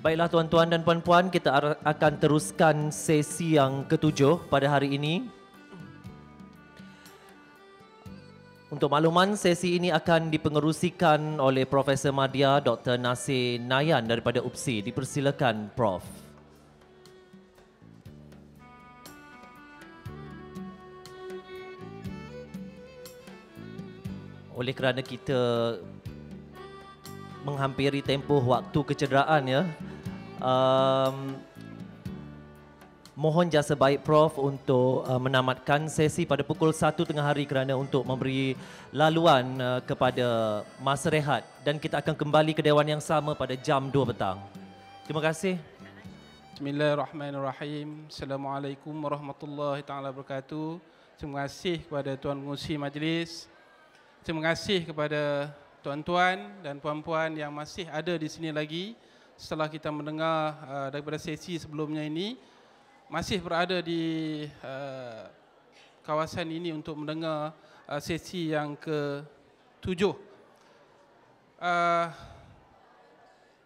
Baiklah tuan-tuan dan puan-puan, kita akan teruskan sesi yang ketujuh pada hari ini. Untuk makluman, sesi ini akan dipengerusikan oleh Profesor Madya Dr. Nasir Nayan daripada UPSI. Dipersilakan, Prof. Oleh kerana kita menghampiri tempoh waktu kecederaan ya, mohon jasa baik Prof untuk menamatkan sesi pada pukul 1 tengah hari kerana untuk memberi laluan kepada masa rehat, dan kita akan kembali ke Dewan yang sama pada jam 2 petang. Terima kasih. Bismillahirrahmanirrahim. Assalamualaikum warahmatullahi taala wabarakatuh. Terima kasih kepada Tuan Pengerusi Majlis. Terima kasih kepada tuan-tuan dan puan-puan yang masih ada di sini lagi setelah kita mendengar daripada sesi sebelumnya ini, masih berada di kawasan ini untuk mendengar sesi yang ke-7.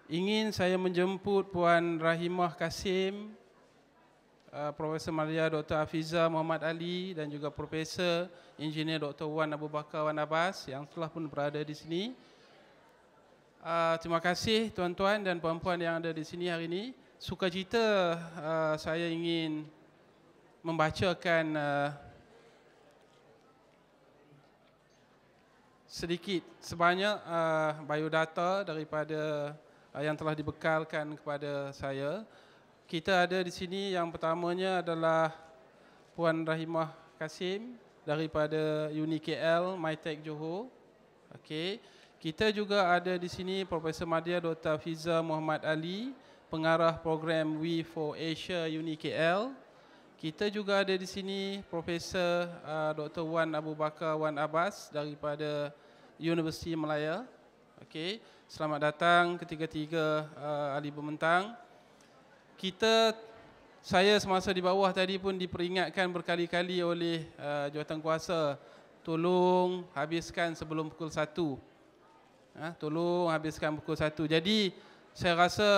Ingin saya menjemput Puan Rahimah Kasim, Profesor Madya Dr. Hafiza Muhammad Ali dan juga Profesor Engineer Dr. Wan Abu Bakar Wan Abbas yang telah pun berada di sini. Terima kasih tuan-tuan dan puan-puan yang ada di sini hari ini. Sukacita saya ingin membacakan sedikit sebanyak biodata daripada yang telah dibekalkan kepada saya. Kita ada di sini yang pertamanya adalah Puan Rahimah Kasim daripada Uni KL, MyTech Johor. Okey. Kita juga ada di sini Profesor Madya Dr. Hafiza Muhammad Ali, pengarah program We for Asia Uni KL. Kita juga ada di sini Profesor Dr. Wan Abu Bakar Wan Abbas daripada Universiti Malaya. Okey. Selamat datang ketiga-tiga ahli pembentang. Saya semasa di bawah tadi pun diperingatkan berkali-kali oleh jawatankuasa, tolong habiskan sebelum pukul 1. Tolong habiskan pukul 1. Jadi saya rasa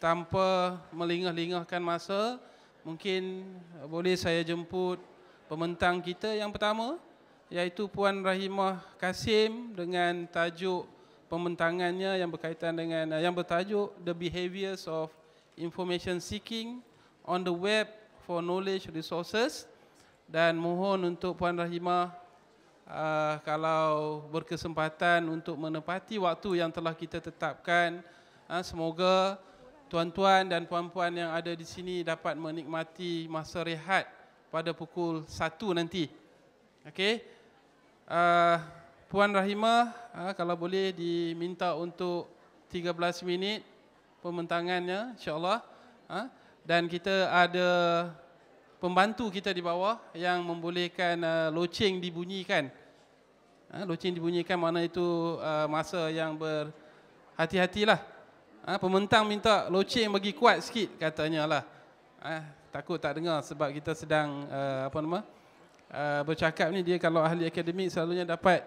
tanpa melingah-lingahkan masa, mungkin boleh saya jemput pembentang kita yang pertama, iaitu Puan Rahimah Kasim dengan tajuk pembentangannya yang berkaitan dengan yang bertajuk The Behaviours of Information Seeking on the Web for Knowledge Resources. Dan mohon untuk Puan Rahimah kalau berkesempatan untuk menepati waktu yang telah kita tetapkan, semoga tuan-tuan dan puan-puan yang ada di sini dapat menikmati masa rehat pada pukul 1 nanti. Okey. Puan Rahimah, kalau boleh diminta untuk 13 minit pembentangannya, insya-Allah. Dan kita ada pembantu kita di bawah yang membolehkan loceng dibunyikan. Loceng dibunyikan mana itu masa yang berhati-hatilah. Pembentang minta loceng bagi kuat sikit katanya lah. Takut tak dengar sebab kita sedang bercakap ni. Dia kalau ahli akademik selalunya dapat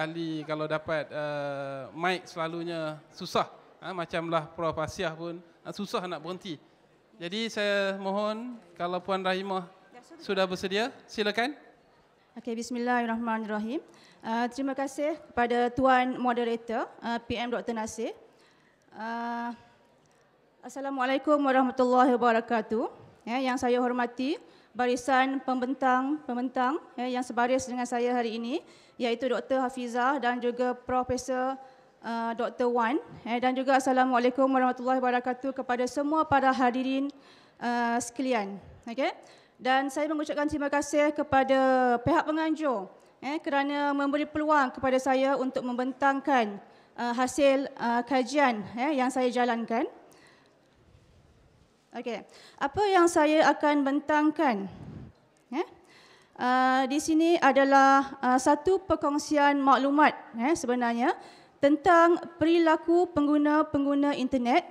ahli, kalau dapat mic selalunya susah. Macamlah Prof Asiah pun susah nak berhenti. Jadi saya mohon kalau Puan Rahimah sudah bersedia, silakan. Okey, bismillahirrahmanirrahim. Terima kasih kepada Tuan Moderator PM Dr. Nasir. Assalamualaikum warahmatullahi wabarakatuh. Yang saya hormati barisan pembentang yang sebaris dengan saya hari ini, iaitu Dr. Hafizah dan juga Profesor Dr. Wan, dan juga Assalamualaikum warahmatullahi wabarakatuh kepada semua para hadirin sekalian. Okay? Dan saya mengucapkan terima kasih kepada pihak penganjur kerana memberi peluang kepada saya untuk membentangkan hasil kajian yang saya jalankan. Okay. Apa yang saya akan bentangkan di sini adalah satu perkongsian maklumat sebenarnya tentang perilaku pengguna-pengguna internet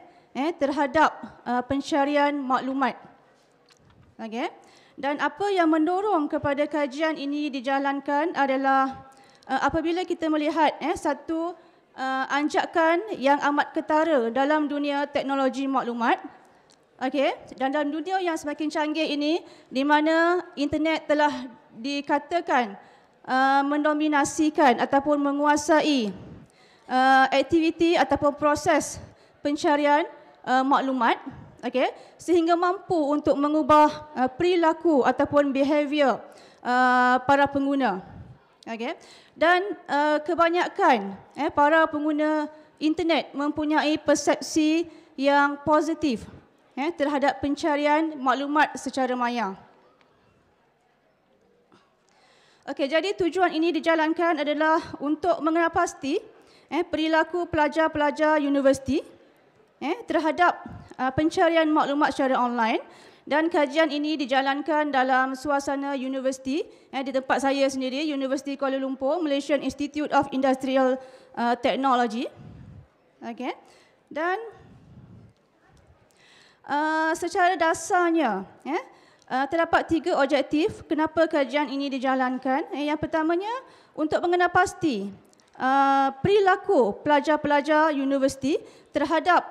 terhadap pencarian maklumat. Okay. Dan apa yang mendorong kepada kajian ini dijalankan adalah apabila kita melihat satu anjakan yang amat ketara dalam dunia teknologi maklumat. Okey, dan dalam dunia yang semakin canggih ini, di mana internet telah dikatakan mendominasikan ataupun menguasai aktiviti ataupun proses pencarian maklumat, okey, sehingga mampu untuk mengubah perilaku ataupun behavior para pengguna. Okey. Dan kebanyakan para pengguna internet mempunyai persepsi yang positif terhadap pencarian maklumat secara maya. Okey, jadi tujuan ini dijalankan adalah untuk mengenal pasti perilaku pelajar-pelajar universiti terhadap pencarian maklumat secara online, dan kajian ini dijalankan dalam suasana universiti di tempat saya sendiri, Universiti Kuala Lumpur, Malaysian Institute of Industrial Technology. Okey. Dan secara dasarnya terdapat 3 objektif kenapa kajian ini dijalankan. Yang pertamanya untuk mengenal pasti perilaku pelajar-pelajar universiti terhadap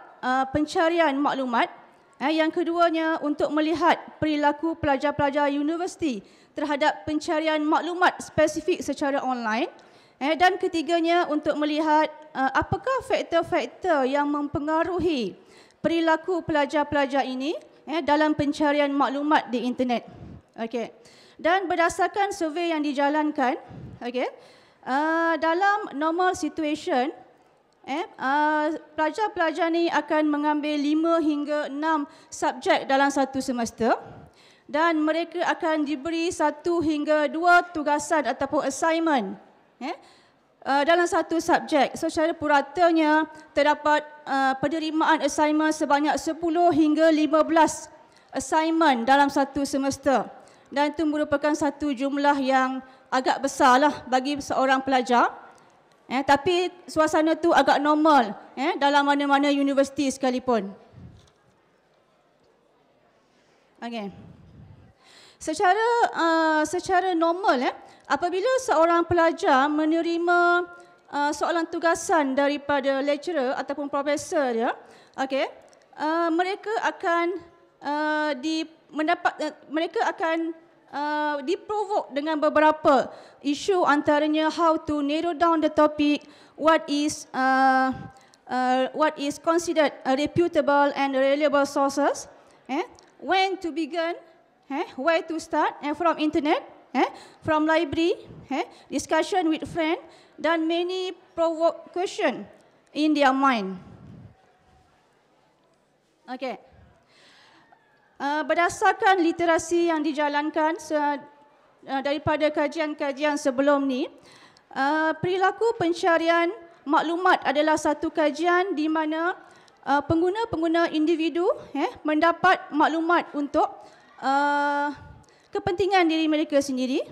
pencarian maklumat. Yang keduanya untuk melihat perilaku pelajar-pelajar universiti terhadap pencarian maklumat spesifik secara online. Dan ketiganya untuk melihat apakah faktor-faktor yang mempengaruhi perilaku pelajar-pelajar ini dalam pencarian maklumat di internet. Okey. Dan berdasarkan survei yang dijalankan, okey, dalam normal situation, pelajar-pelajar ni akan mengambil 5 hingga 6 subjek dalam satu semester, dan mereka akan diberi 1 hingga 2 tugasan ataupun assignment dalam satu subjek. Secara puratanya terdapat penerimaan assignment sebanyak 10 hingga 15 assignment dalam satu semester, dan itu merupakan satu jumlah yang agak besarlah bagi seorang pelajar. Tapi suasana tu agak normal dalam mana-mana universiti sekalipun. Okey. Secara normal apabila seorang pelajar menerima soalan tugasan daripada lecturer ataupun profesor dia, okey, mereka akan diprovoke dengan beberapa isu, antaranya how to narrow down the topic, what is considered reputable and reliable sources, when to begin, where to start, from internet, from library, discussion with friend, dan many provoke question in their mind. Okay. Berdasarkan literasi yang dijalankan daripada kajian-kajian sebelum ni, perilaku pencarian maklumat adalah satu kajian di mana pengguna-pengguna individu mendapat maklumat untuk kepentingan diri mereka sendiri,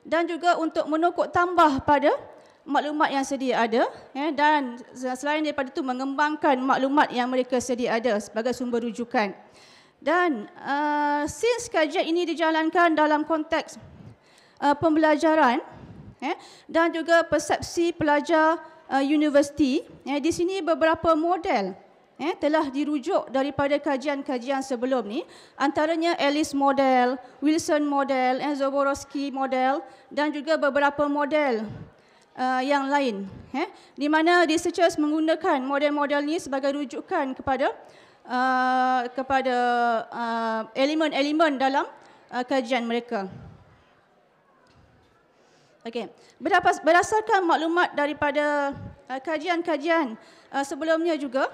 dan juga untuk menokok tambah pada maklumat yang sedia ada, dan selain daripada itu mengembangkan maklumat yang mereka sedia ada sebagai sumber rujukan. Dan since kajian ini dijalankan dalam konteks pembelajaran dan juga persepsi pelajar universiti, di sini beberapa model telah dirujuk daripada kajian-kajian sebelum ni, antaranya Alice model, Wilson model, Zborowski model, dan juga beberapa model yang lain, di mana researchers menggunakan model-model ni sebagai rujukan kepada elemen-elemen dalam kajian mereka. Okey, berdasarkan maklumat daripada kajian-kajian sebelumnya juga,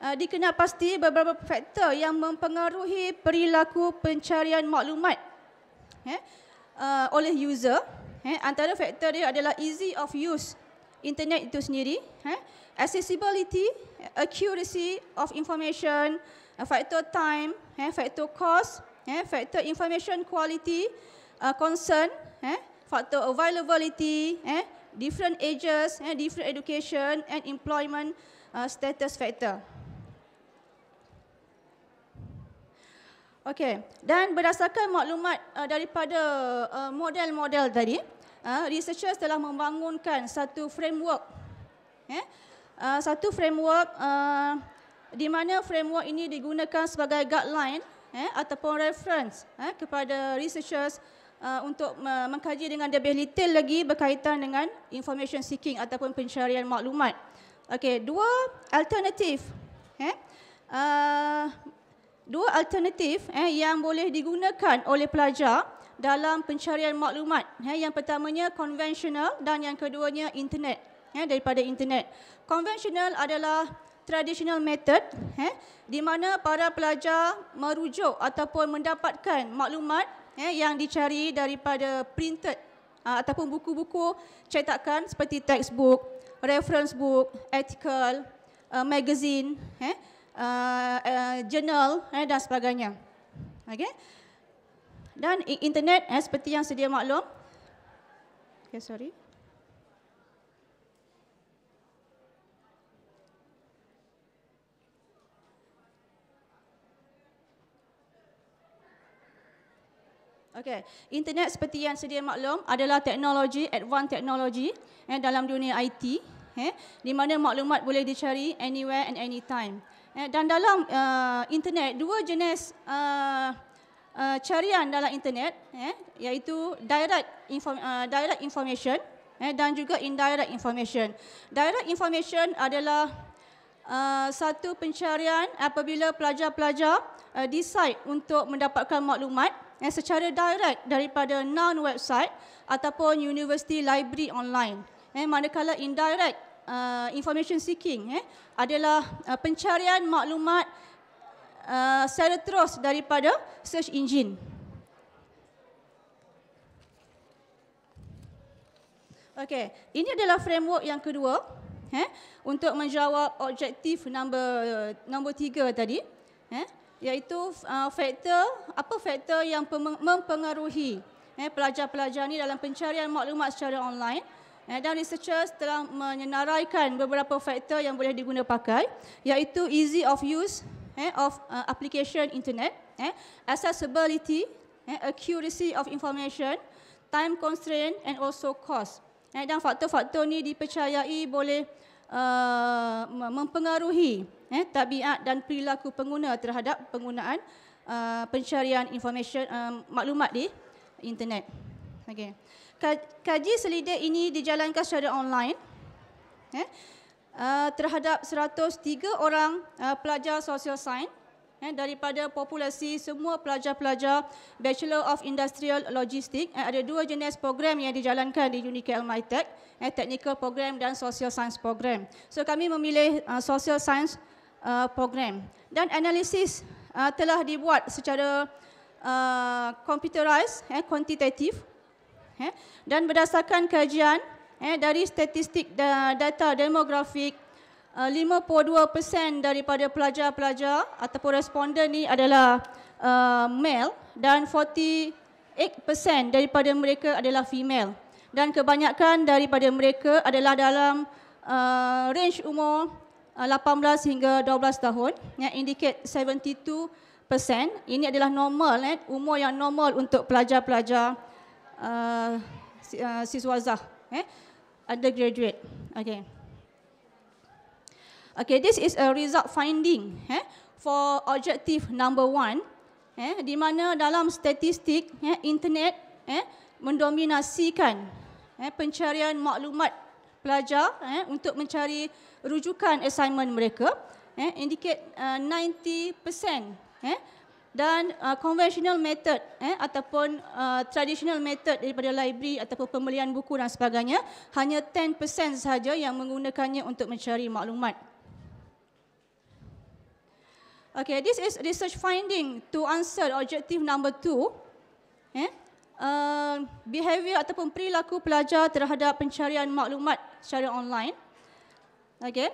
dikenal pasti beberapa faktor yang mempengaruhi perilaku pencarian maklumat oleh user. Antara faktor dia adalah easy of use internet itu sendiri, accessibility, accuracy of information, faktor time, faktor cost, faktor information quality, concern, faktor availability, different ages, different education and employment status factor. Okey, dan berdasarkan maklumat daripada model-model tadi, researchers telah membangunkan satu framework Satu framework di mana framework ini digunakan sebagai guideline ataupun reference kepada researchers untuk mengkaji dengan lebih detail lagi berkaitan dengan information seeking ataupun pencarian maklumat. Okey, dua alternatif yang boleh digunakan oleh pelajar dalam pencarian maklumat. Yang pertamanya konvensional dan yang keduanya internet. Daripada internet. Konvensional adalah traditional method di mana para pelajar merujuk ataupun mendapatkan maklumat yang dicari daripada printed ataupun buku-buku cetakan seperti textbook, reference book, artikel, magazine, journal dan sebagainya. Okay? Dan internet seperti yang sedia maklum. Okay, sorry. Okay. Internet seperti yang sedia maklum adalah teknologi, advanced teknologi dalam dunia IT, di mana maklumat boleh dicari anywhere and anytime. Dan dalam internet, dua jenis carian dalam internet, iaitu direct information dan juga indirect information. Direct information adalah satu pencarian apabila pelajar-pelajar decide untuk mendapatkan maklumat secara direct daripada non-website ataupun university library online. Manakala indirect information seeking adalah pencarian maklumat secara terus daripada search engine. Okey, ini adalah framework yang kedua untuk menjawab objektif nombor 3 tadi. Iaitu faktor yang mempengaruhi pelajar-pelajar ni dalam pencarian maklumat secara online. Dan researchers telah menyenaraikan beberapa faktor yang boleh diguna pakai, iaitu easy of use of application internet, accessibility, accuracy of information, time constraint and also cost. Dan faktor-faktor ni dipercayai boleh mempengaruhi tabiat dan perilaku pengguna terhadap penggunaan pencarian information maklumat di internet. Okay. Kaji selidik ini dijalankan secara online terhadap 103 orang pelajar social science daripada populasi semua pelajar-pelajar Bachelor of Industrial Logistics. Ada dua jenis program yang dijalankan di UniKL MyTech, technical program dan social science program. So kami memilih social science program. Dan analisis telah dibuat secara computerized, quantitative, dan berdasarkan kajian dari statistik data demografik, 52% daripada pelajar-pelajar ataupun responden ni adalah male dan 48% daripada mereka adalah female. Dan kebanyakan daripada mereka adalah dalam range umur 18 hingga 12 tahun, yang indicate 72%. Ini adalah normal, umur yang normal untuk pelajar-pelajar siswazah, undergraduate. Okay, this is a result finding for objective number 1, di mana dalam statistik internet mendominasikan pencarian maklumat pelajar untuk mencari rujukan assignment mereka, indicate 90%, dan conventional method ataupun traditional method daripada library ataupun pembelian buku dan sebagainya hanya 10% sahaja yang menggunakannya untuk mencari maklumat. Okay, this is research finding to answer objective number 2. Behavior ataupun perilaku pelajar terhadap pencarian maklumat secara online. Okay.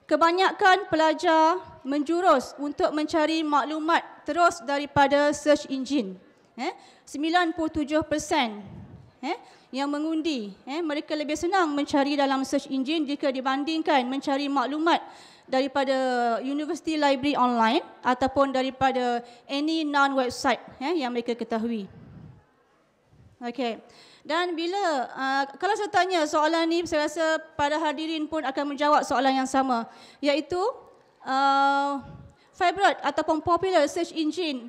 Kebanyakan pelajar menjurus untuk mencari maklumat terus daripada search engine. 97% yang mengundi, mereka lebih senang mencari dalam search engine jika dibandingkan mencari maklumat daripada university library online ataupun daripada any non-website yang mereka ketahui. Okey. Dan bila kalau saya tanya soalan ni, saya rasa para hadirin pun akan menjawab soalan yang sama, iaitu favorite ataupun popular search engine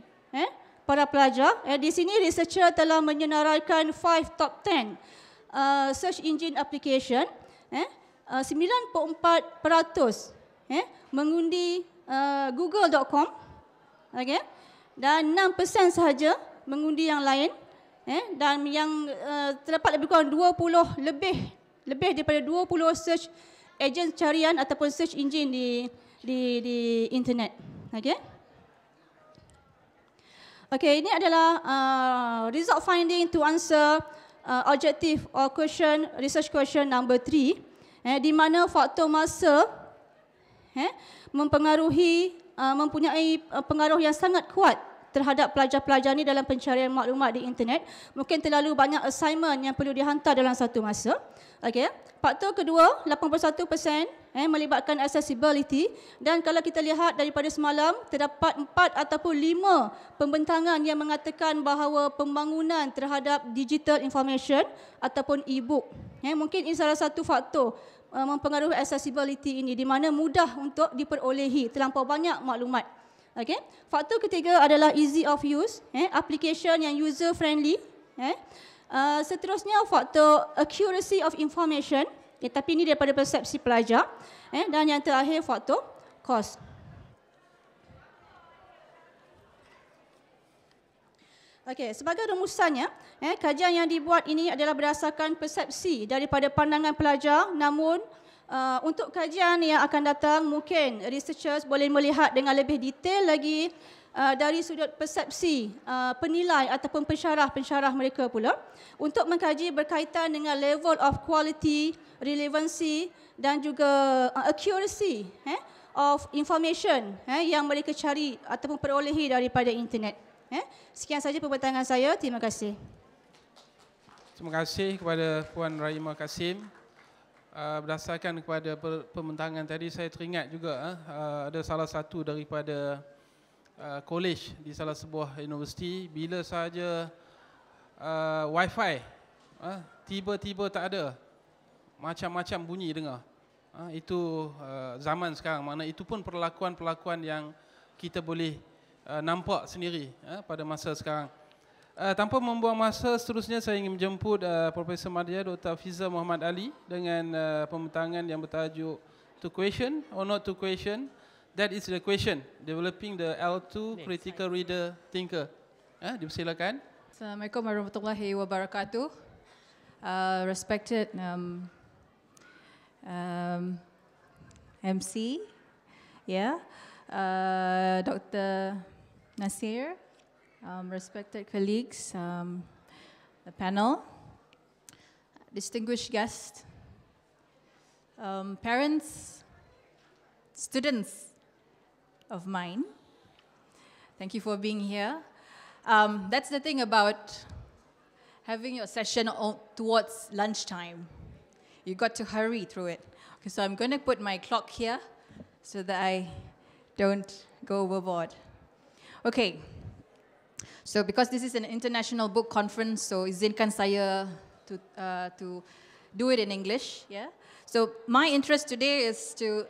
para pelajar. Di sini researcher telah menyenaraikan 5 top 10 search engine application. 94% mengundi google.com, okay? Dan 6% sahaja mengundi yang lain. Dan yang terdapat lebih kurang 20 lebih daripada 20 search agent carian ataupun search engine di internet. Okey. Okey, ini adalah result finding to answer objective or research question number 3, di mana faktor masa mempunyai pengaruh yang sangat kuat terhadap pelajar-pelajar ni dalam pencarian maklumat di internet. Mungkin terlalu banyak assignment yang perlu dihantar dalam satu masa. Okey. Faktor kedua, 81% melibatkan accessibility, dan kalau kita lihat daripada semalam, terdapat 4 ataupun 5 pembentangan yang mengatakan bahawa pembangunan terhadap digital information ataupun e-book, mungkin ini salah satu faktor mempengaruhi accessibility ini, di mana mudah untuk diperolehi terlampau banyak maklumat. Okay. Faktor ketiga adalah easy of use, application yang user friendly. Seterusnya faktor accuracy of information, tapi ini daripada persepsi pelajar. Dan yang terakhir faktor cost. Okey, sebagai rumusannya, kajian yang dibuat ini adalah berdasarkan persepsi daripada pandangan pelajar, namun untuk kajian yang akan datang, mungkin researchers boleh melihat dengan lebih detail lagi dari sudut persepsi penilai ataupun pensyarah mereka pula, untuk mengkaji berkaitan dengan level of quality, relevancy dan juga accuracy of information yang mereka cari ataupun perolehi daripada internet. Sekian saja pembentangan saya. Terima kasih. Terima kasih kepada Puan Rahimah Kasim. Berdasarkan kepada pembentangan tadi, saya teringat juga ada salah satu daripada college di salah sebuah universiti, bila sahaja wifi tiba-tiba tak ada, macam-macam bunyi dengar. Itu zaman sekarang, mana itu pun perlakuan-perlakuan yang kita boleh nampak sendiri pada masa sekarang. Tanpa membuang masa, seterusnya saya ingin menjemput Profesor Madya Dr. Hafiza Muhammad Ali dengan pembentangan yang bertajuk To Question or Not to Question. That is the question. Developing the L2 Critical Reader Thinker. Dipersilakan. Assalamualaikum warahmatullahi wabarakatuh. Respected MC, Dr. Nasir, respected colleagues, the panel, distinguished guests, parents, students of mine, thank you for being here. That's the thing about having your session towards lunchtime. You got to hurry through it. Okay, so I'm going to put my clock here so that I don't go overboard. Okay. So because this is an international book conference, so izinkan saya to do it in English. So my interest today is to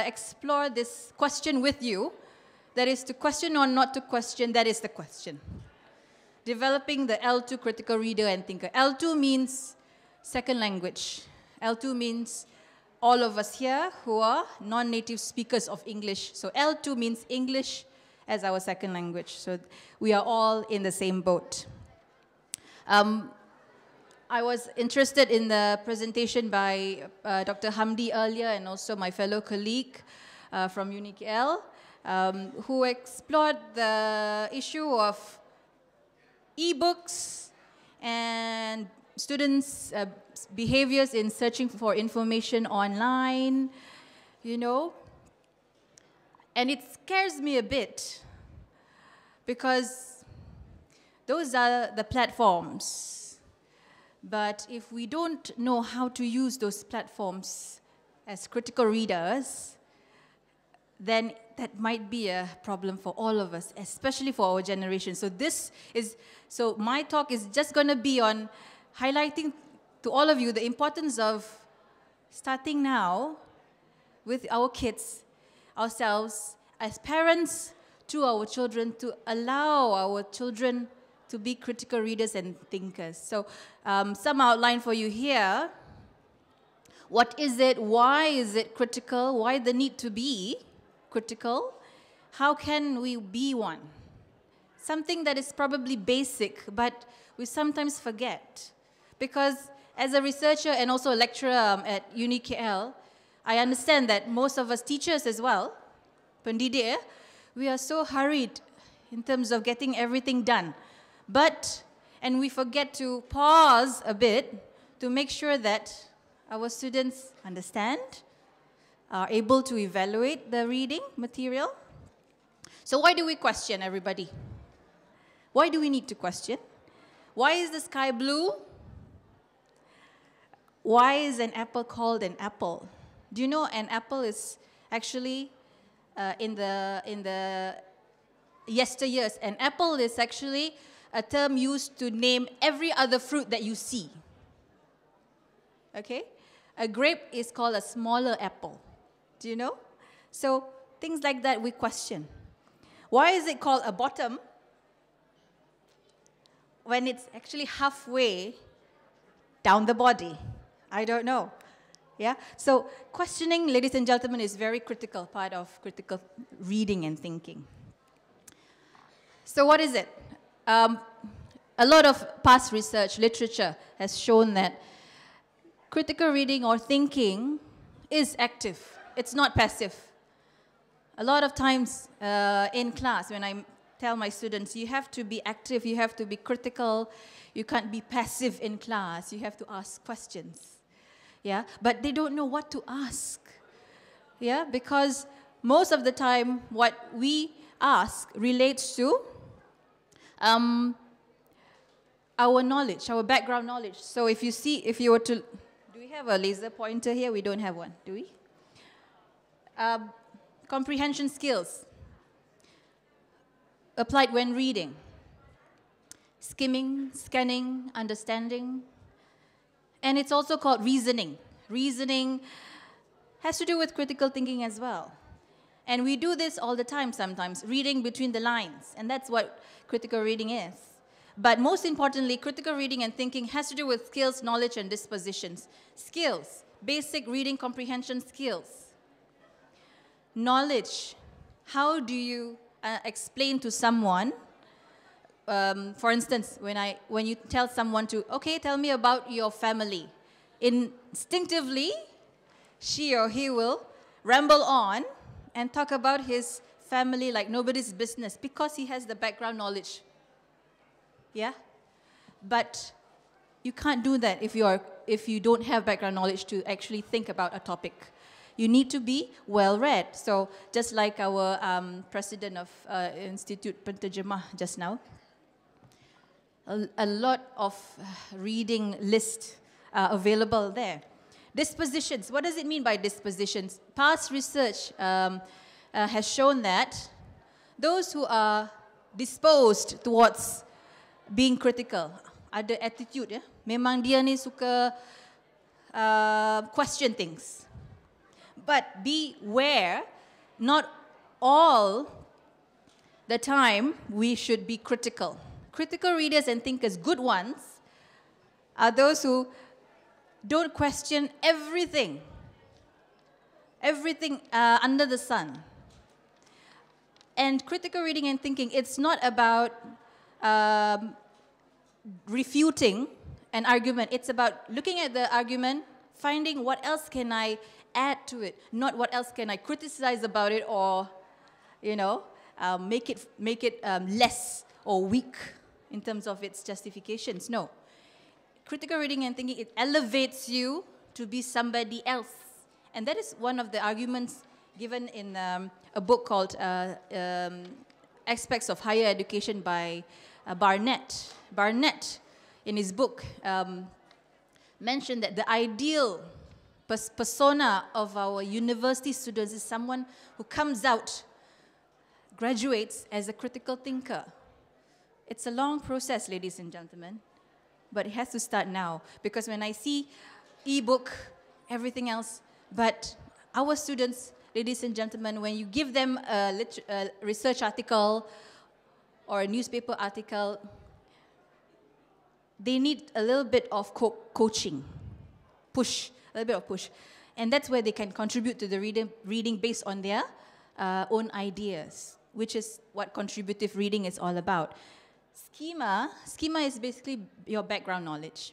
explore this question with you. That is, to question or not to question, that is the question. Developing the L2 critical reader and thinker. L2 means second language. L2 means all of us here who are non-native speakers of English. So L2 means English as our second language. So we are all in the same boat. I was interested in the presentation by Dr. Hamdi earlier, and also my fellow colleague from UNIKL, who explored the issue of e-books and students' behaviors in searching for information online, And it scares me a bit because those are the platforms. But if we don't know how to use those platforms as critical readers, then that might be a problem for all of us, especially for our generation. So my talk is just going to be on highlighting to all of you the importance of starting now with our kids, ourselves, as parents, to our children, to allow our children to be critical readers and thinkers. So some outline for you here. What is it? Why is it critical? Why the need to be critical? How can we be one? Something that is probably basic, but we sometimes forget. Because as a researcher and also a lecturer at Uni KL, I understand that most of us teachers as well, pendidik, we are so hurried in terms of getting everything done. And we forget to pause a bit to make sure that our students understand, are able to evaluate the reading material. So why do we question, everybody? Why do we need to question? Why is the sky blue? Why is an apple called an apple? Do you know an apple is actually, in the yesteryears, an apple is actually a term used to name every other fruit that you see. Okay? A grape is called a smaller apple. Do you know? So things like that we question. Why is it called a bottom when it's actually halfway down the body? I don't know. Yeah? So questioning, ladies and gentlemen, is very critical part of critical reading and thinking. So what is it? A lot of past research, literature has shown that critical reading or thinking is active. It's not passive. A lot of times in class, when I tell my students, you have to be active, you have to be critical, you can't be passive in class, you have to ask questions. Yeah? But they don't know what to ask. Yeah? Because most of the time, what we ask relates to our knowledge, our background knowledge. So if you were to, do we have a laser pointer here? We don't have one, do we? Comprehension skills, applied when reading, skimming, scanning, understanding, and it's also called reasoning. Reasoning has to do with critical thinking as well. And we do this all the time sometimes, reading between the lines, and that's what critical reading is. But most importantly, critical reading and thinking has to do with skills, knowledge, and dispositions. Skills, basic reading comprehension skills. Knowledge, how do you explain to someone, for instance, when you tell someone to, okay, tell me about your family. Instinctively, she or he will ramble on and talk about his family like nobody's business because he has the background knowledge. Yeah? But you can't do that if you don't have background knowledge to actually think about a topic. You need to be well-read. So just like our president of Institute Penterjemah just now, a lot of reading lists are available there. Dispositions, what does it mean by dispositions? Past research has shown that those who are disposed towards being critical, ada attitude, ya, memang dia ni suka question things. But beware, not all the time we should be critical. Critical readers and thinkers, good ones, are those who don't question everything under the sun. And critical reading and thinking, it's not about refuting an argument. It's about looking at the argument, finding what else can I add to it, not what else can I criticize about it or, make it less or weak in terms of its justifications. No. Critical reading and thinking, it elevates you to be somebody else. And that is one of the arguments given in a book called Aspects of Higher Education by Barnett. Barnett, in his book, mentioned that the ideal persona of our university students is someone who comes out graduates as a critical thinker. It's a long process, ladies and gentlemen, but it has to start now. Because when I see e-book, everything else, but our students, ladies and gentlemen, when you give them a research article or a newspaper article, they need a little bit of coaching, push, a little bit of push. And that's where they can contribute to the reading based on their own ideas, which is what contributive reading is all about. Schema is basically your background knowledge.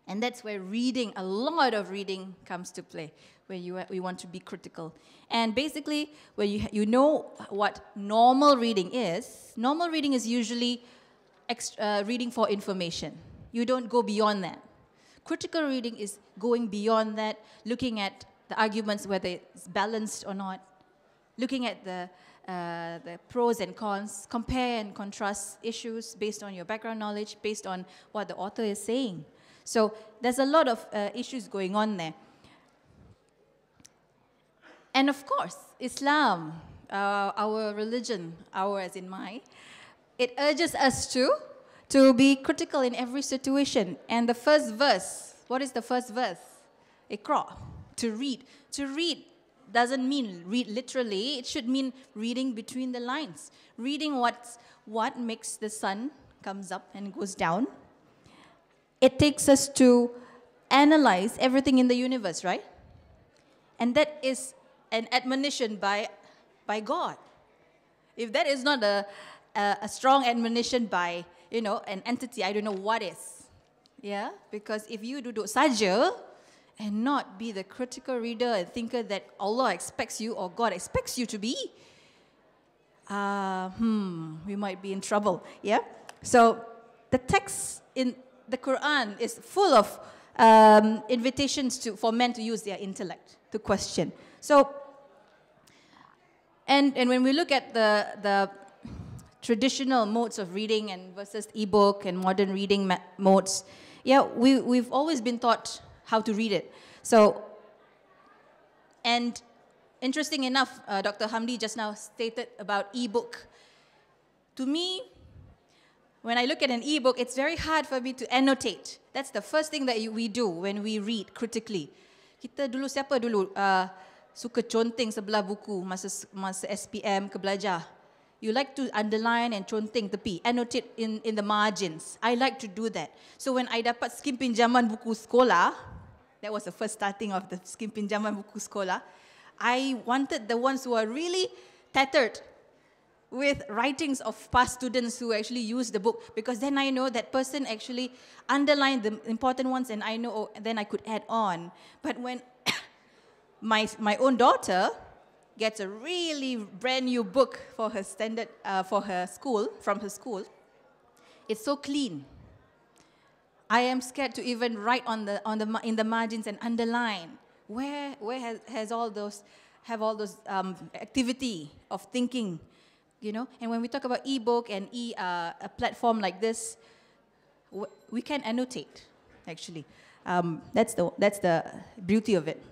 And that's where reading, a lot of reading comes to play, where we want to be critical. And basically, where you know what normal reading is usually reading for information. You don't go beyond that. Critical reading is going beyond that, looking at the arguments, whether it's balanced or not, looking at the pros and cons, compare and contrast issues based on your background knowledge, based on what the author is saying. So there's a lot of issues going on there. And of course, Islam, our religion, our as in my, it urges us to be critical in every situation. And the first verse, what is the first verse? Iqra, to read. To read doesn't mean read literally, it should mean reading between the lines. Reading what makes the sun comes up and goes down. It takes us to analyze everything in the universe, right? And that is an admonition by God. If that is not a strong admonition by, an entity, I don't know what is. Yeah? Because if you duduk saja and not be the critical reader and thinker that Allah expects you or God expects you to be, we might be in trouble. Yeah? So the text in the Quran is full of invitations for men to use their intellect to question. So, and when we look at the traditional modes of reading and versus e-book and modern reading modes, yeah, we've always been taught how to read it. So, and interesting enough, Dr. Hamdi just now stated about e-book. To me, when I look at an e-book, it's very hard for me to annotate. That's the first thing that we do when we read critically. Kita dulu, siapa dulu suka conteng sebelah buku masa SPM ke belajar? You like to underline and conteng tepi, annotate in the margins. I like to do that. So when I dapat skim pinjaman buku sekolah, that was the first starting of the skim pinjaman buku sekolah, I wanted the ones who are really tattered with writings of past students who actually used the book, because then I know that person actually underlined the important ones and I know, then I could add on. But when my own daughter gets a really brand new book for her from her school, it's so clean. I am scared to even write in the margins and underline where have all those activity of thinking. And when we talk about e-book and a platform like this, we can annotate, actually. That's the beauty of it.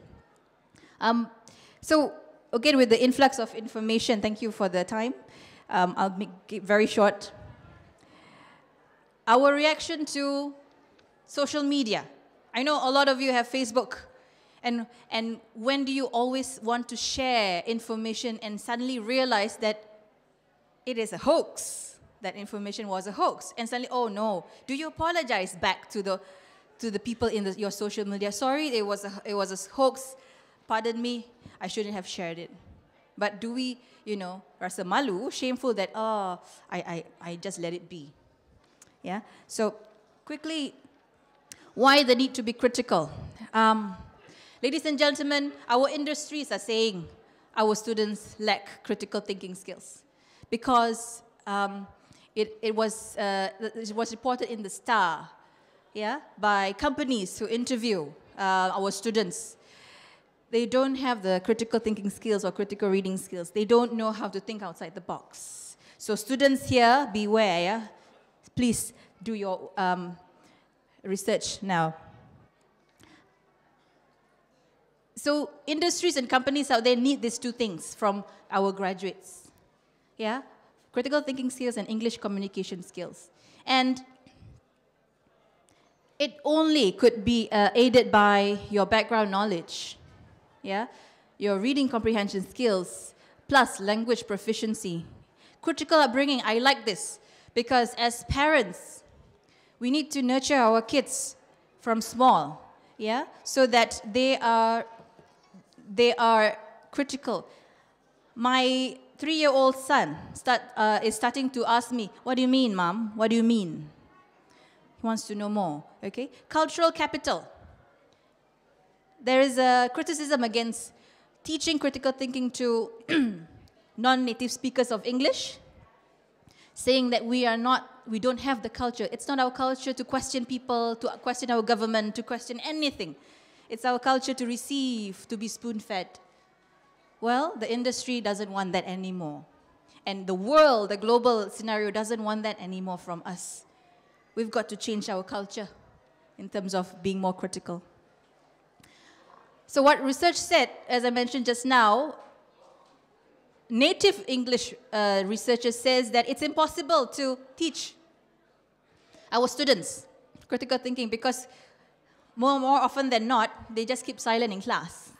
So, again, with the influx of information, thank you for the time. I'll make it very short. Our reaction to social media. I know a lot of you have Facebook. And when do you always want to share information and suddenly realize that it is a hoax, that information was a hoax? And suddenly, oh no, do you apologize back to the people in your social media? Sorry, it was a hoax. Pardon me, I shouldn't have shared it. But do we, rasa malu, shameful that, I just let it be? Yeah? So, quickly, why the need to be critical? Ladies and gentlemen, our industries are saying our students lack critical thinking skills because it was reported in the Star, yeah, by companies who interview our students. They don't have the critical thinking skills or critical reading skills. They don't know how to think outside the box. So students here, beware, yeah? Please do your research now. So industries and companies out there need these two things from our graduates. yeah, critical thinking skills and English communication skills. And it only could be aided by your background knowledge, yeah, your reading comprehension skills, plus language proficiency. Critical upbringing, I like this, because as parents, we need to nurture our kids from small, yeah, so that they are critical. My 3-year-old son is starting to ask me, "What do you mean, Mom? What do you mean?" He wants to know more, okay? Cultural capital. There is a criticism against teaching critical thinking to non-native speakers of English, saying that we don't have the culture. It's not our culture to question people, to question our government, to question anything. It's our culture to receive, to be spoon-fed. Well, the industry doesn't want that anymore. And the world, the global scenario doesn't want that anymore from us. We've got to change our culture in terms of being more critical. So what research said, as I mentioned just now, native English researchers says that it's impossible to teach our students critical thinking because more often than not, they just keep silent in class.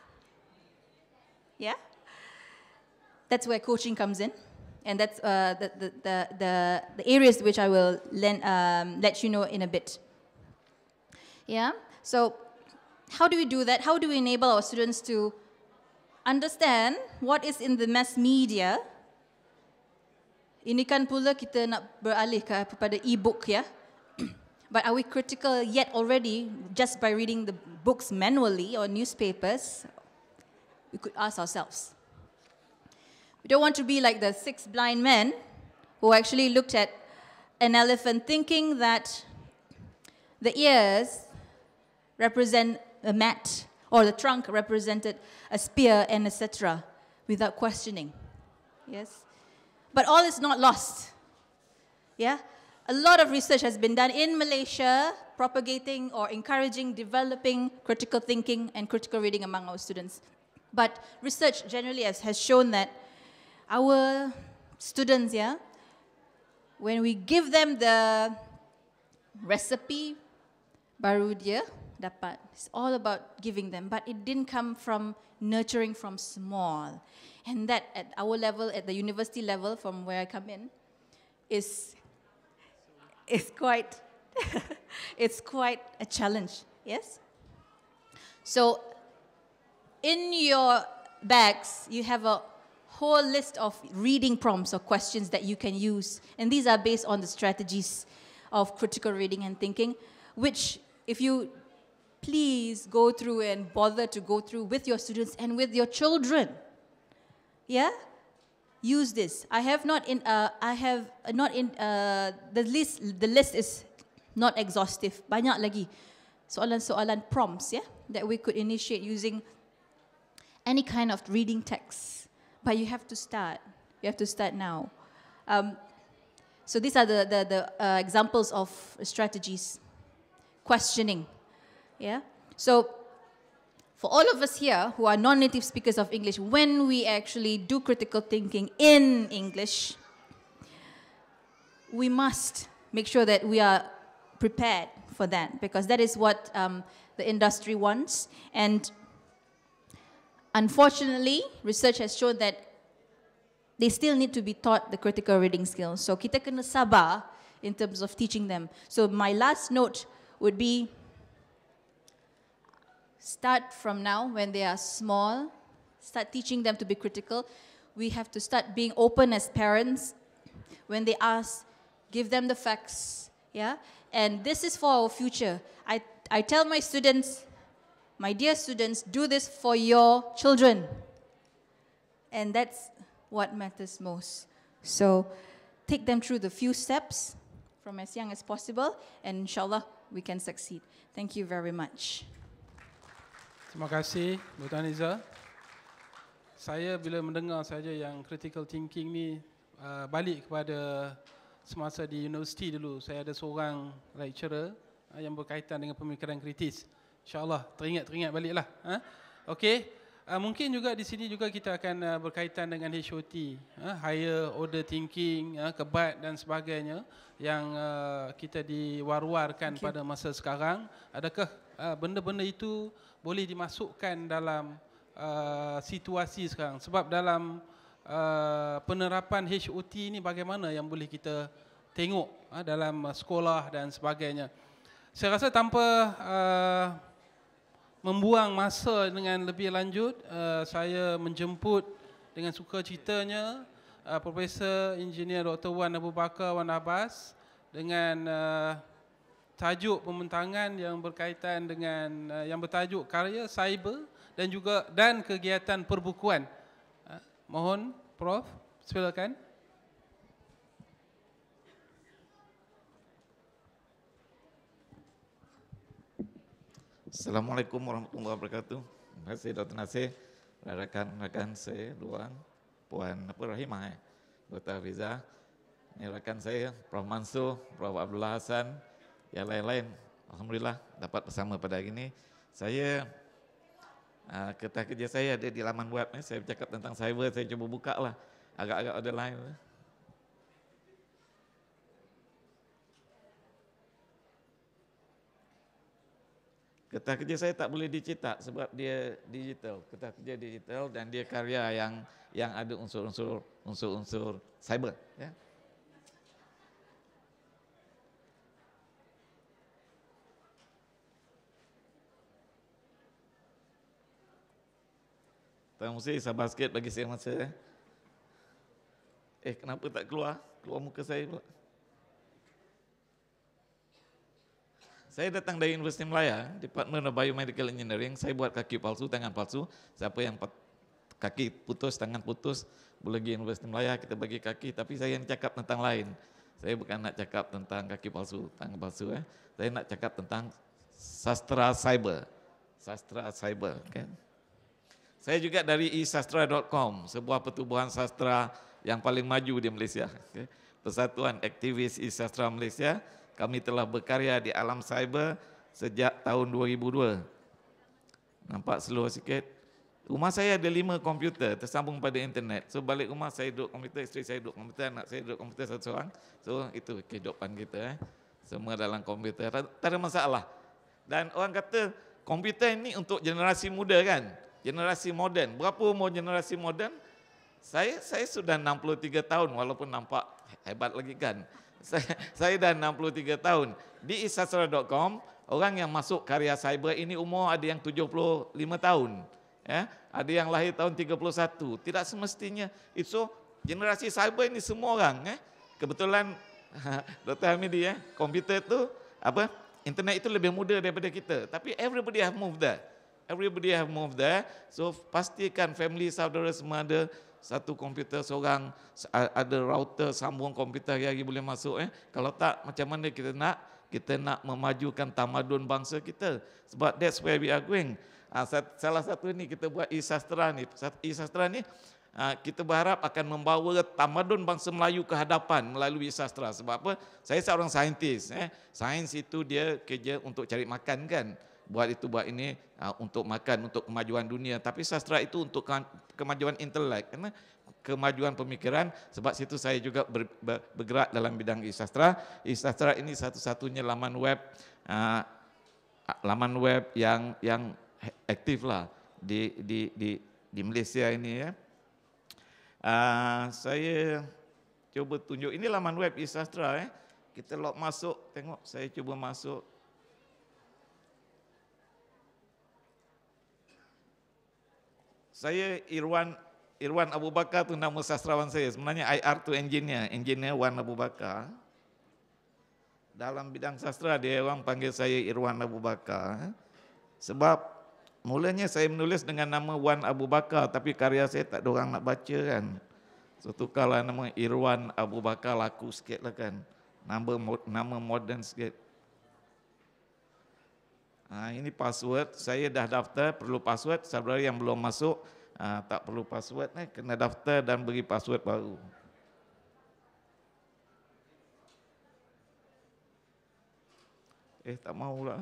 Yeah? That's where coaching comes in. And that's the areas which I will let you know in a bit. Yeah? So how do we do that? How do we enable our students to understand what is in the mass media? Ini kan pula kita nak beralih kepada e-book, ya. But are we critical yet already just by reading the books manually or newspapers? We could ask ourselves. We don't want to be like the 6 blind men who actually looked at an elephant thinking that the ears represent a mat or the trunk represented a spear and etc. without questioning. Yes? But all is not lost. Yeah? A lot of research has been done in Malaysia propagating or encouraging, developing critical thinking and critical reading among our students. But research generally has shown that our students, yeah, when we give them the recipe, baru dia dapat. It's all about giving them, but it didn't come from nurturing from small. And that at our level, at the university level, from where I come in, is quite, it's quite a challenge, yes? So, in your bags, you have a whole list of reading prompts or questions that you can use. And these are based on the strategies of critical reading and thinking, which if you please go through and bother to go through with your students and with your children, yeah? Use this. The list is not exhaustive. Banyak lagi soalan-soalan prompts, yeah, that we could initiate using any kind of reading text. But you have to start. You have to start now. So these are the examples of strategies. Questioning, yeah. So for all of us here who are non-native speakers of English, when we actually do critical thinking in English, we must make sure that we are prepared for that, because that is what the industry wants. And unfortunately, research has shown that they still need to be taught the critical reading skills. So kita kena sabar in terms of teaching them. So my last note would be, start from now when they are small, start teaching them to be critical. We have to start being open as parents. When they ask, give them the facts, yeah? And this is for our future. I tell my students, my dear students, do this for your children. And that's what matters most. So take them through the few steps from as young as possible, and inshallah we can succeed. Thank you very much. Terima kasih, Bu Tan Iza. Saya bila mendengar saja yang critical thinking ni balik kepada semasa di universiti dulu. Saya ada seorang lecturer yang berkaitan dengan pemikiran kritis. InsyaAllah teringat baliklah. Okey, Mungkin juga di sini juga kita akan berkaitan dengan HOT, higher order thinking, kebat dan sebagainya yang kita diwar-warkan pada masa sekarang. Adakah benda-benda itu boleh dimasukkan dalam situasi sekarang? Sebab dalam penerapan HOT ini bagaimana yang boleh kita tengok dalam sekolah dan sebagainya. Saya rasa tanpa membuang masa dengan lebih lanjut, saya menjemput dengan sukacitanya Profesor Engineer Dr. Wan Abu Bakar Wan Abbas dengan tajuk pembentangan yang berkaitan dengan yang bertajuk karya cyber dan kegiatan perbukuan. Mohon Prof, silakan. Assalamualaikum warahmatullahi wabarakatuh. Terima kasih Dr. Nasir, rakan-rakan saya, Puan Rahimah, Dr. Hafiza, rakan saya, Prof. Mansur, Prof. Abdullah Hasan, yang lain-lain. Alhamdulillah dapat bersama pada hari ini. Saya, kertas kerja saya ada di laman web, saya bercakap tentang cyber, saya cuba buka lah, agak-agak ada lain. Kertas kerja saya tak boleh dicetak sebab dia digital, kertas kerja digital dan dia karya yang ada unsur-unsur cyber. Ya. Tuan Musi, sabar sikit bagi saya masa. Kenapa tak keluar? Keluar muka saya pula. Saya datang dari Universiti Melaya, Department of Biomedical Engineering. Saya buat kaki palsu, tangan palsu. Siapa yang kaki putus, tangan putus, boleh pergi Universiti Melaya, kita bagi kaki. Tapi saya yang cakap tentang lain. Saya bukan nak cakap tentang kaki palsu, tangan palsu. Saya nak cakap tentang sastra cyber. Sastra cyber. Okay? Saya juga dari isastra.com, sebuah pertubuhan sastra yang paling maju di Malaysia. Okay? Persatuan Aktivis Isastra Malaysia. Kami telah berkarya di alam cyber sejak tahun 2002. Nampak slow sikit. Rumah saya ada 5 komputer tersambung pada internet. So balik rumah saya duduk komputer, isteri saya duduk komputer, anak saya duduk komputer satu orang. So itu kehidupan kita. Semua dalam komputer, tak ada masalah. Dan orang kata komputer ini untuk generasi muda kan? Generasi moden. Berapa umur generasi moden? Saya sudah 63 tahun walaupun nampak hebat lagi kan. Saya dah 63 tahun. Di isastra.com, orang yang masuk karya cyber ini umur ada yang 75 tahun. Ya, ada yang lahir tahun 31. Tidak semestinya. So, generasi cyber ini semua orang. Kebetulan, Dr. Hamidi, komputer itu, internet itu lebih muda daripada kita. Tapi everybody have moved there. Everybody have moved there. So, pastikan family saudara semua ada satu komputer seorang, ada router sambung komputer hari-hari boleh masuk. Kalau tak, macam mana kita nak memajukan tamadun bangsa kita. Sebab that's where we are going. Salah satu ni kita buat e-sastra ni. E-sastra ni kita berharap akan membawa tamadun bangsa Melayu ke hadapan melalui sastra. Sebab apa? Saya seorang saintis. Sains itu dia kerja untuk cari makan kan. Buat itu, buat ini untuk makan, untuk kemajuan dunia. Tapi sastra itu untuk kemajuan intelek, kemajuan pemikiran. Sebab situ saya juga bergerak dalam bidang e-sastra. E-sastra ini satu-satunya laman web yang aktif lah di Malaysia ini. Ya. Saya cuba tunjuk, ini laman web e-sastra. Kita log masuk, tengok saya cuba masuk. Saya Irwan Abu Bakar tu nama sastrawan saya. Sebenarnya IR tu engineer Wan Abu Bakar. Dalam bidang sastra dia orang panggil saya Irwan Abu Bakar. Sebab mulanya saya menulis dengan nama Wan Abu Bakar, tapi karya saya tak ada orang nak baca kan. So tukarlah nama Irwan Abu Bakar, laku sikit lah kan. Nama modern sikit. Ini password, saya dah daftar, perlu password. Saudara yang belum masuk, tak perlu password, kena daftar dan beri password baru. Tak mau pula.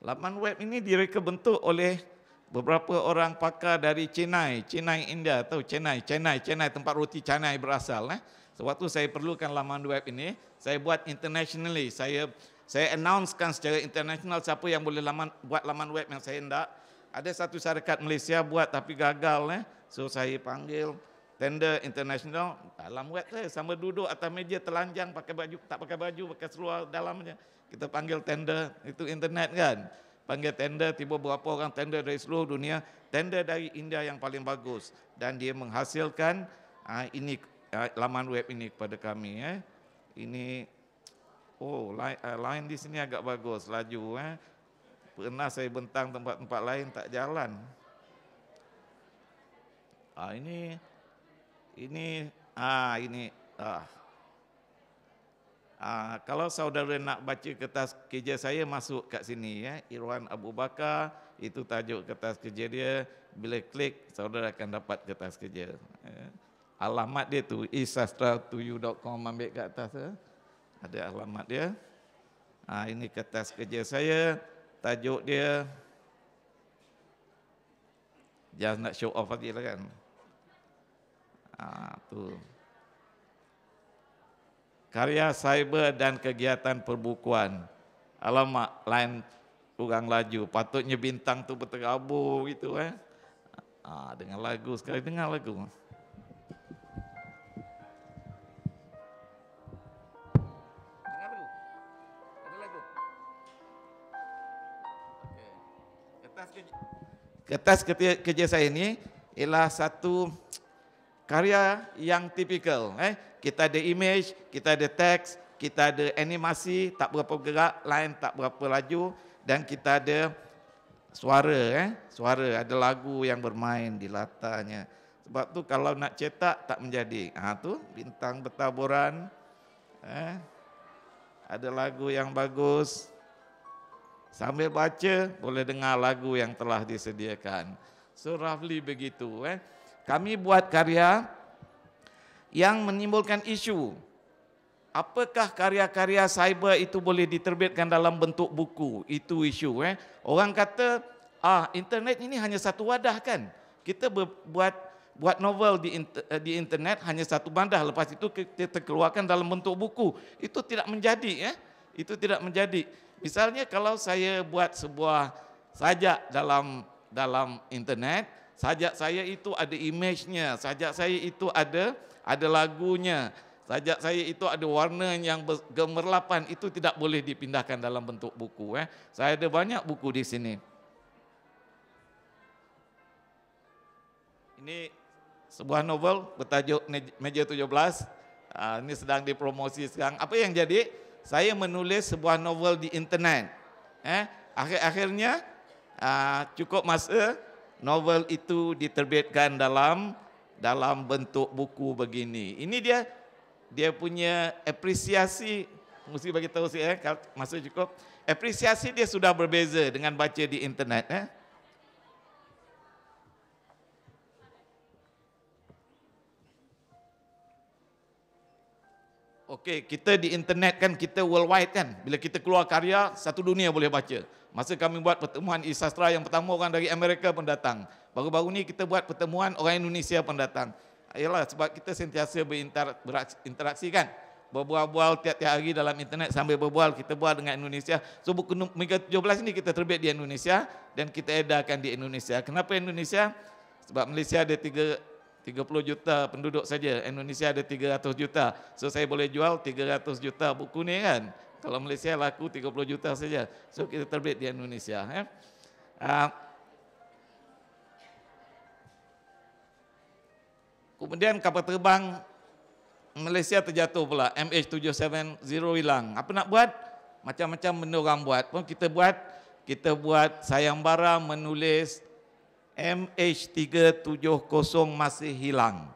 Laman web ini direka bentuk oleh beberapa orang pakar dari Chennai India, tahu Chennai tempat roti Chennai berasal. Sewaktu saya perlukan laman web ini, saya buat internationally. Saya announcekan secara international siapa yang boleh buat laman web yang saya hendak. Ada satu syarikat Malaysia buat tapi gagal. So saya panggil tender international, dalam web saya sama duduk atas meja telanjang pakai baju, tak pakai baju, pakai seluar dalamnya. Kita panggil tender, itu internet kan. Panggil tender, tiba berapa orang tender dari seluruh dunia, tender dari India yang paling bagus. Dan dia menghasilkan laman web ini kepada kami. Ini, line di sini agak bagus, laju. Pernah saya bentang tempat-tempat lain tak jalan. Kalau saudara nak baca kertas kerja saya, masuk kat sini Irwan Abu Bakar, itu tajuk kertas kerja dia. Bila klik, saudara akan dapat kertas kerja. Alamat dia tu isastra2u.com, ambil kat atas ada alamat dia. Ini kertas kerja saya, tajuk dia just nak show off aja lah kan. Tu. Karya cyber dan kegiatan perbukuan. Alamak, lain kurang laju. Patutnya bintang tu berterabur gitu dengan lagu, sekali dengar lagu. Dengar lagu. Ada lagu. Okey. Kertas kerja saya ini ialah satu karya yang tipikal. Kita ada image, kita ada teks, kita ada animasi, tak berapa gerak, line tak berapa laju, dan kita ada suara. Suara, ada lagu yang bermain di latarnya. Sebab tu kalau nak cetak tak menjadi. Tu bintang bertaburan. Ada lagu yang bagus. Sambil baca boleh dengar lagu yang telah disediakan. So roughly begitu. Kami buat karya yang menimbulkan isu. Apakah karya-karya cyber itu boleh diterbitkan dalam bentuk buku? Itu isu. Orang kata, internet ini hanya satu wadah kan? Kita buat novel di internet hanya satu wadah, lepas itu kita keluarkan dalam bentuk buku. Itu tidak menjadi. Itu tidak menjadi. Misalnya kalau saya buat sebuah sajak dalam internet, sajak saya itu ada image-nya, sajak saya itu ada lagunya, sajak saya itu ada warna yang gemerlapan, itu tidak boleh dipindahkan dalam bentuk buku. Saya ada banyak buku di sini. Ini sebuah novel bertajuk Meja 17. Ini sedang dipromosi sekarang. Apa yang jadi? Saya menulis sebuah novel di internet. Akhir-akhirnya cukup masa novel itu diterbitkan dalam bentuk buku begini. Ini dia punya apresiasi, mesti bagi tahu saya masa cukup. Apresiasi dia sudah berbeza dengan baca di internet. Okey, kita di internet kan, kita worldwide kan. Bila kita keluar karya, satu dunia boleh baca. Masa kami buat pertemuan e-sastra yang pertama, orang dari Amerika pun datang. Baru-baru ni kita buat pertemuan, orang Indonesia pun datang. Yalah, sebab kita sentiasa berinteraksi kan. Berbual-bual tiap-tiap hari dalam internet sambil berbual, kita bual dengan Indonesia. So buku Meja 17 ni kita terbit di Indonesia dan kita edarkan di Indonesia. Kenapa Indonesia? Sebab Malaysia ada 30 juta penduduk saja, Indonesia ada 300 juta. So saya boleh jual 300 juta buku ni kan. Kalau Malaysia laku 30 juta saja. So kita terbit di Indonesia. Kemudian kapal terbang Malaysia terjatuh pula, MH370 hilang. Apa nak buat? Macam-macam benda orang buat. Pun kita buat sayembara menulis MH370 masih hilang.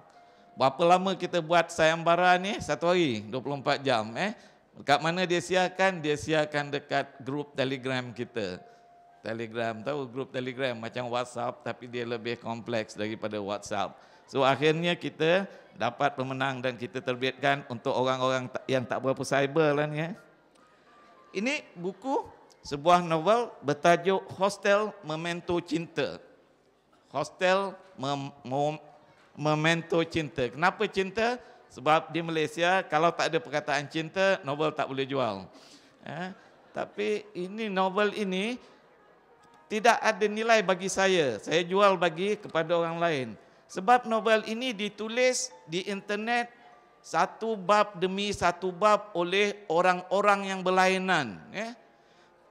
Berapa lama kita buat sayembara ni? 1 hari, 24 jam. Dekat mana dia siarkan? Dia siarkan dekat grup Telegram kita. Telegram, tahu grup Telegram macam WhatsApp tapi dia lebih kompleks daripada WhatsApp. So akhirnya kita dapat pemenang dan kita terbitkan untuk orang-orang yang tak berapa cyber lah ni. Ini buku sebuah novel bertajuk Hostel Memento Cinta. Hostel Memento Cinta. Kenapa cinta? Sebab di Malaysia kalau tak ada perkataan cinta, novel tak boleh jual. Tapi ini novel ini tidak ada nilai bagi saya. Saya jual bagi kepada orang lain. Sebab novel ini ditulis di internet satu bab demi satu bab oleh orang-orang yang berlainan.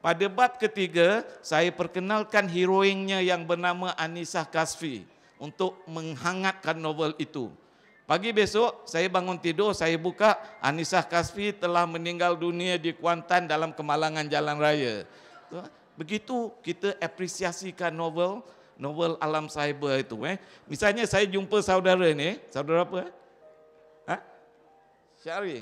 Pada bab ketiga, saya perkenalkan heroinnya yang bernama Anisah Kasfi untuk menghangatkan novel itu. Pagi besok, saya bangun tidur, saya buka, Anisah Kasfi telah meninggal dunia di Kuantan dalam kemalangan jalan raya. Begitu kita apresiasikan novel alam cyber itu. Misalnya saya jumpa saudara ni, saudara apa? Syari,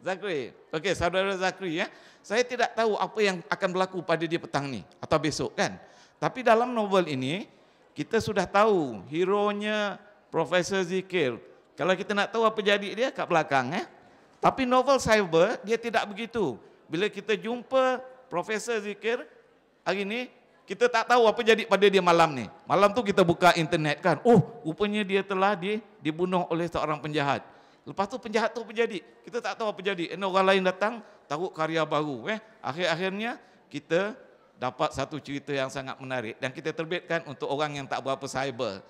Zakri. Okey, saudara Zakri ya. Saya tidak tahu apa yang akan berlaku pada dia petang ni atau besok kan. Tapi dalam novel ini kita sudah tahu hero-nya Profesor Zikir. Kalau kita nak tahu apa jadi dia kat belakang Tapi novel cyber dia tidak begitu. Bila kita jumpa Profesor Zikir hari ni kita tak tahu apa jadi pada dia malam ni. Malam tu kita buka internet kan. Oh, rupanya dia telah dibunuh oleh seorang penjahat. Lepas tu penjahat tu apa jadi? Kita tak tahu apa jadi. Orang lain datang taruh karya baru. Akhir-akhirnya kita dapat satu cerita yang sangat menarik dan kita terbitkan untuk orang yang tak berapa cyber.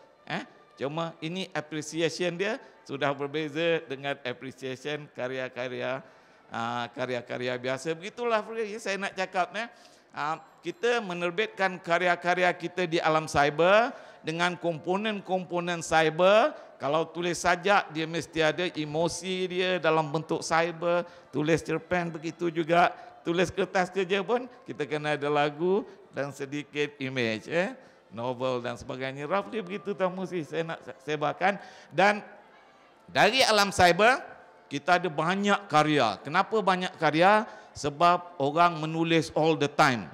Cuma ini appreciation dia sudah berbeza dengan appreciation karya-karya biasa. Begitulah saya nak cakap. Kita menerbitkan karya-karya kita di alam cyber dengan komponen-komponen cyber. Kalau tulis sajak, dia mesti ada emosi dia dalam bentuk cyber. Tulis cerpen begitu juga. Tulis kertas kerja pun kita kena ada lagu dan sedikit image. Novel dan sebagainya. Roughly begitu Musi saya nak sebarkan. Dan dari alam cyber, kita ada banyak karya. Kenapa banyak karya? Sebab orang menulis all the time.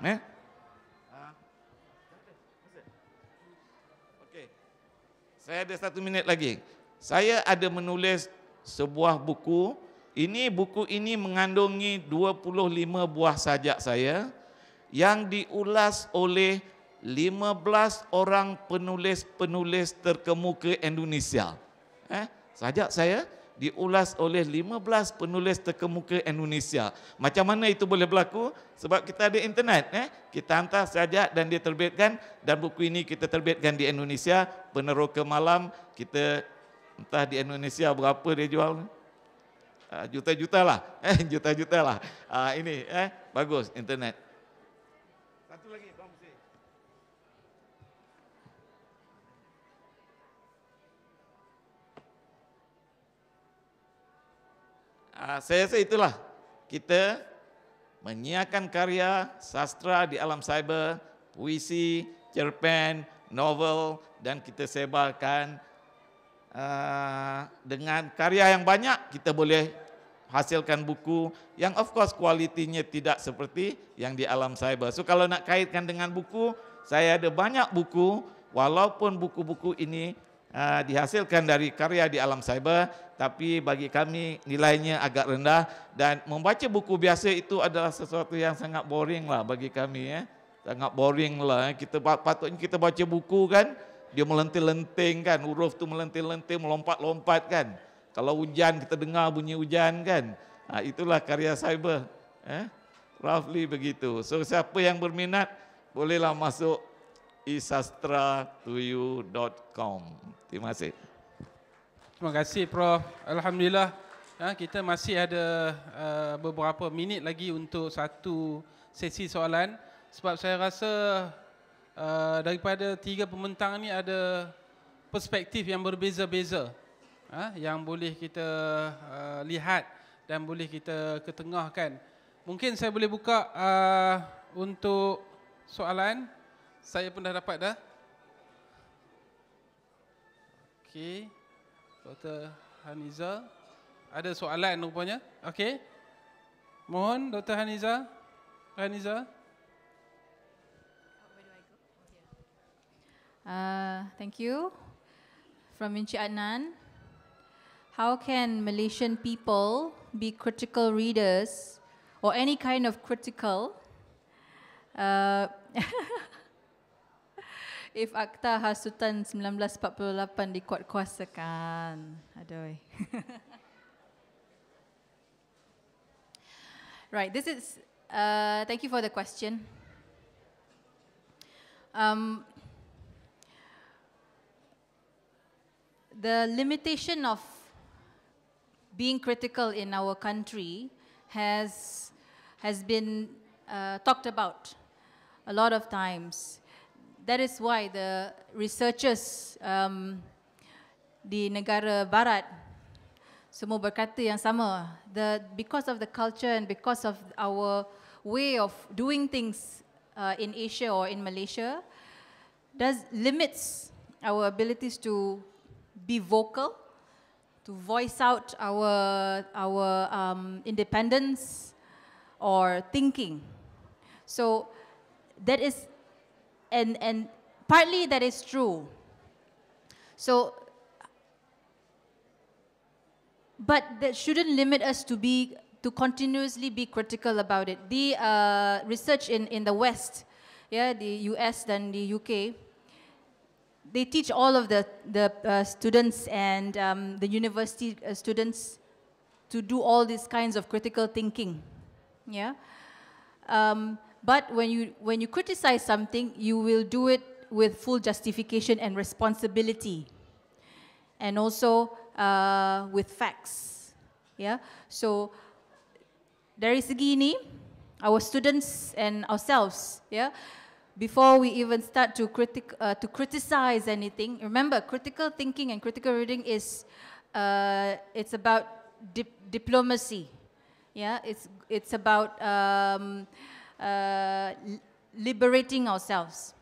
Okey. Saya ada 1 minit lagi. Saya ada menulis sebuah buku. Buku ini mengandungi 25 buah sajak saya yang diulas oleh 15 orang penulis-penulis terkemuka Indonesia. Sajak saya diulas oleh 15 penulis terkemuka Indonesia. Macam mana itu boleh berlaku? Sebab kita ada internet. Kita hantar sajak dan dia terbitkan. Dan buku ini kita terbitkan di Indonesia. Peneroka malam, kita entah di Indonesia berapa dia jual. Juta-juta lah. Juta-juta lah. Ini bagus internet. Satu lagi, Bang Musi. Saya rasa itulah kita menyiarkan karya sastra di alam cyber, puisi, cerpen, novel dan kita sebarkan dengan karya yang banyak kita boleh hasilkan buku yang of course kualitinya tidak seperti yang di alam cyber. So kalau nak kaitkan dengan buku, saya ada banyak buku walaupun buku-buku ini dihasilkan dari karya di alam cyber, tapi bagi kami nilainya agak rendah dan membaca buku biasa itu adalah sesuatu yang sangat boring lah bagi kami. Sangat boring lah. Patutnya kita baca buku kan, dia melenting-lenting kan, huruf tu melenting-lenting, melompat-lompat kan. Kalau hujan kita dengar bunyi hujan kan. Itulah karya cyber. Roughly begitu. So siapa yang berminat bolehlah masuk isastra2u.com. Terima kasih. Terima kasih Prof. Alhamdulillah kita masih ada beberapa minit lagi untuk satu sesi soalan. Sebab saya rasa daripada 3 pembentang ni ada perspektif yang berbeza-beza yang boleh kita lihat dan boleh kita ketengahkan. Mungkin saya boleh buka untuk soalan. Saya pun dah dapat dah. Okey. Dr. Haniza. Ada soalan rupanya. Okey. Mohon Dr. Haniza. Thank you. From Encik Adnan. How can Malaysian people be critical readers or any kind of critical Uh, if Akta Hasutan 1948 dikuatkuasakan. Aduh. Right, this is, thank you for the question. The limitation of being critical in our country has been talked about a lot of times. That is why the researchers di negara barat semua berkata yang sama. Because of the culture and because of our way of doing things in Asia or in Malaysia, limits our abilities to be vocal, to voice out our independence or thinking. So that is, and partly that is true. So, but that shouldn't limit us to continuously be critical about it. The research in the West, yeah, the US and the UK, they teach all of the students and the university students to do all these kinds of critical thinking, yeah. But when you criticize something, you will do it with full justification and responsibility, and also with facts, yeah. So dari segi ini, our students and ourselves, yeah. Before we even start to criticize anything, remember, critical thinking and critical reading is it's about diplomacy, yeah. It's about liberating ourselves.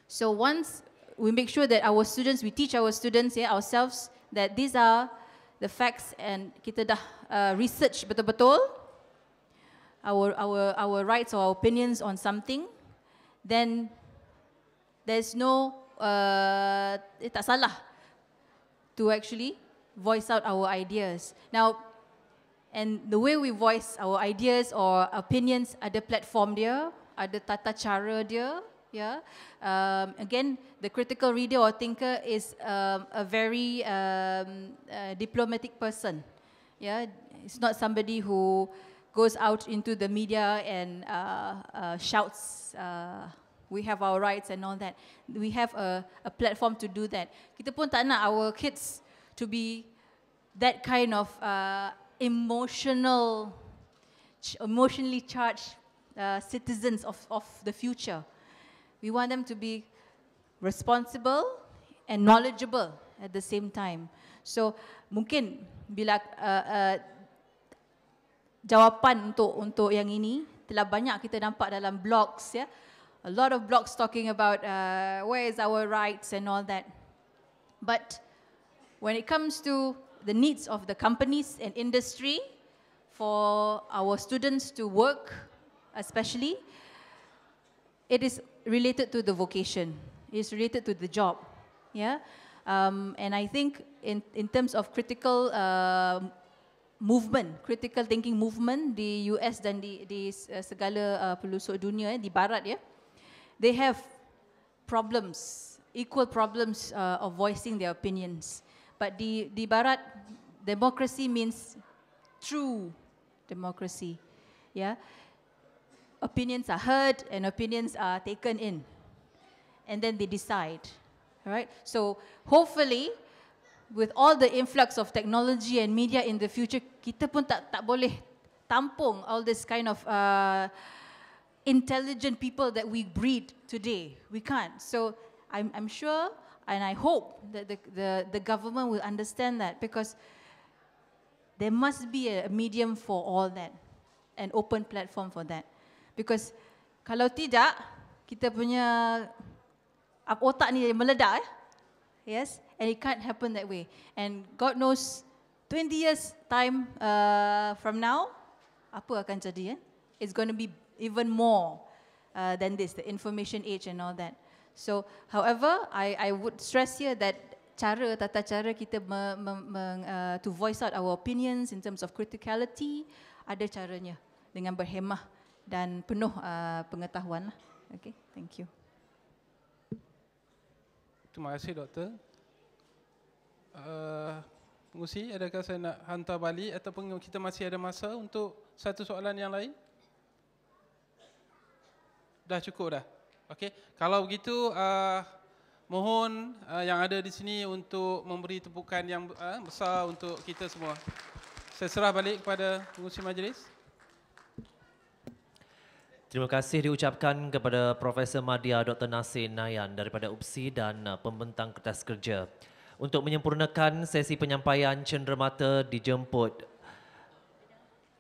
So once we make sure that we teach our students, yeah, ourselves, that these are the facts and kita dah research betul-betul our rights or our opinions on something, then there's no tak salah to actually voice out our ideas. Now, and the way we voice our ideas or opinions, ada platform dia, ada tata cara dia, yeah. Again, the critical reader or thinker is a very diplomatic person, yeah. It's not somebody who goes out into the media and shouts, we have our rights and all that. We have a platform to do that. Kita pun tak nak our kids to be that kind of emotionally charged citizens of the future. We want them to be responsible and knowledgeable at the same time. So mungkin bila jawapan untuk yang ini telah banyak kita nampak dalam blogs, ya. A lot of blogs talking about where is our rights and all that. But when it comes to the needs of the companies and industry, for our students to work especially, it is related to the vocation. It is related to the job, yeah. And I think in terms of critical movement, critical thinking movement di US dan di segala pelosok dunia, di barat, ya, they have problems, equal problems of voicing their opinions. But di barat, democracy means true democracy, yeah. Opinions are heard and opinions are taken in, and then they decide, all right? So hopefully, with all the influx of technology and media in the future, kita pun tak boleh tampung all this kind of intelligent people that we breed today. We can't. So I'm sure and I hope that the government will understand that, because there must be a medium for all that, an open platform for that. Because kalau tidak, kita punya otak ni meledak, yes, and it can't happen that way. And God knows, 20 years time from now, apa akan jadi? It's going to be even more than this, the information age and all that. So, however, I would stress here that tata cara kita to voice out our opinions in terms of criticality, ada caranya dengan berhemah dan penuh pengetahuan lah. Okay, thank you. Terima kasih Doktor. Pengurusi, adakah saya nak hantar balik ataupun kita masih ada masa untuk satu soalan yang lain? Dah cukup dah? Okey, kalau begitu mohon yang ada di sini untuk memberi tepukan yang besar untuk kita semua. Saya serah balik kepada pengurusi majlis. Terima kasih diucapkan kepada Profesor Madya Dr. Nasir Nayan daripada UPSI dan Pembentang Kertas Kerja. Untuk menyempurnakan sesi penyampaian cenderamata dijemput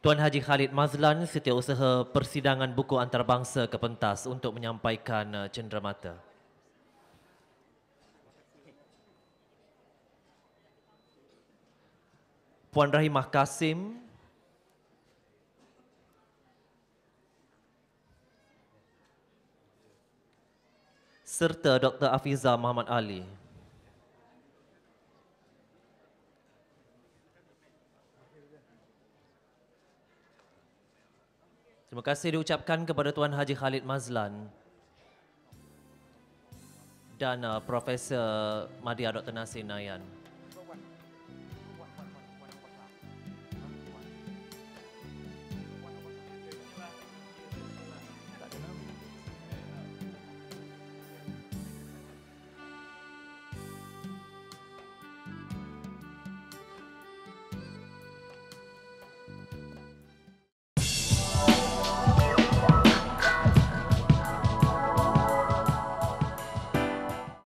Tuan Haji Khalid Mazlan, Setiausaha Persidangan Buku Antarabangsa ke pentas untuk menyampaikan cenderamata. Puan Rahimah Kasim, serta Dr. Afizah Muhammad Ali. Terima kasih diucapkan kepada Tuan Haji Khalid Mazlan dan Profesor Madya Dr. Nasir Nayan.